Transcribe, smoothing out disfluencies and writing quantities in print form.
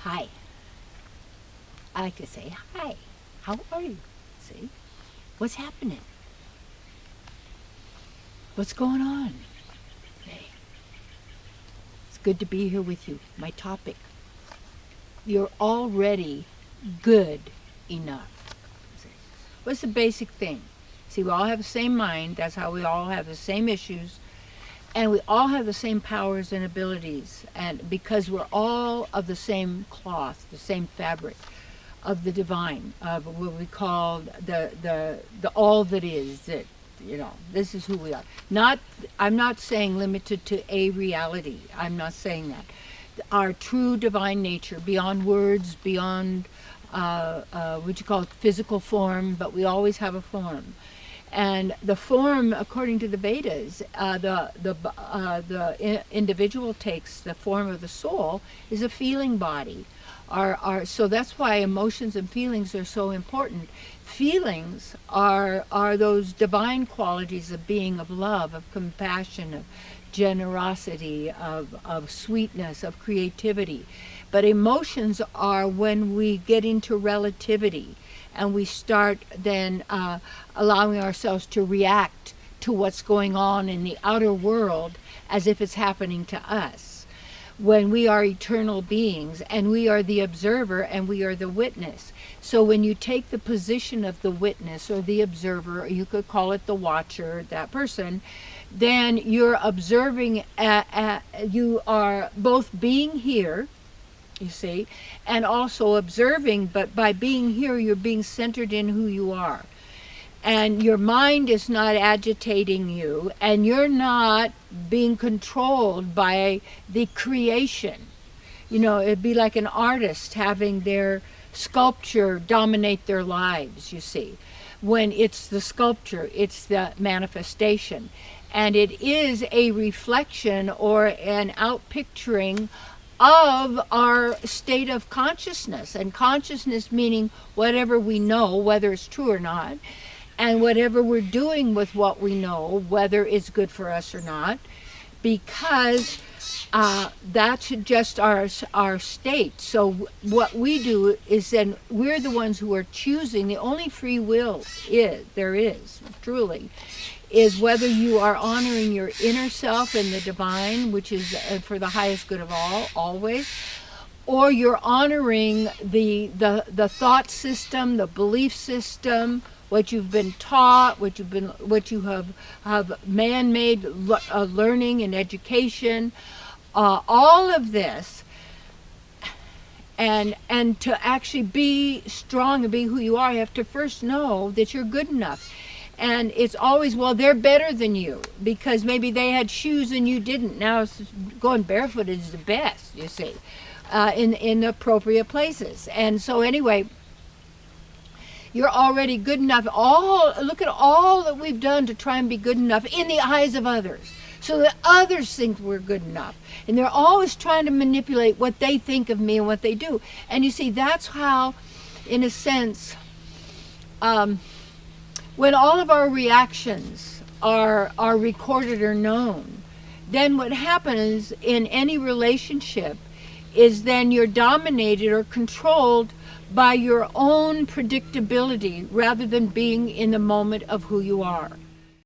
hi. I like to say, hi, how are you? See? What's happening? What's going on? Hey. It's good to be here with you. My topic. You're already good enough. See? What's the basic thing? See, we all have the same mind. That's how we all have the same issues. And we all have the same powers and abilities. And because we're all of the same cloth, the same fabric of the divine, of what we call the all that is, that, you know, this is who we are. I'm not saying limited to a reality. I'm not saying that. Our true divine nature, beyond words, beyond what you call physical form, but we always have a form. And the form, according to the Vedas, the individual takes the form of the soul is a feeling body. So that's why emotions and feelings are so important. Feelings are those divine qualities of being, of love, of compassion, of generosity, of sweetness, of creativity. But emotions are when we get into relativity and we start then allowing ourselves to react to what's going on in the outer world as if it's happening to us. When we are eternal beings and we are the observer and we are the witness. So when you take the position of the witness or the observer, or you could call it the watcher, that person, then you're observing, you are both being here, you see, and also observing, but by being here, you're being centered in who you are. And your mind is not agitating you, and you're not being controlled by the creation. You know, it'd be like an artist having their sculpture dominate their lives, you see. When it's the sculpture, it's the manifestation. And it is a reflection or an outpicturing of our state of consciousness. And consciousness meaning whatever we know, whether it's true or not, and whatever we're doing with what we know, whether it's good for us or not, because that's just our state. So what we do is then we're the ones who are choosing. The only free will there is, truly, is whether you are honoring your inner self and the divine, which is for the highest good of all, always, or you're honoring the thought system, the belief system, what you've been taught, what you have man-made learning and education, all of this, and to actually be strong and be who you are, you have to first know that you're good enough. And it's always, well, they're better than you because maybe they had shoes and you didn't. Now going barefoot is the best, you see, in the appropriate places. And so anyway, you're already good enough. Look at all that we've done to try and be good enough in the eyes of others, so that others think we're good enough. And they're always trying to manipulate what they think of me and what they do. And you see, that's how, in a sense, when all of our reactions are recorded or known, then what happens in any relationship is then you're dominated or controlled by your own predictability rather than being in the moment of who you are.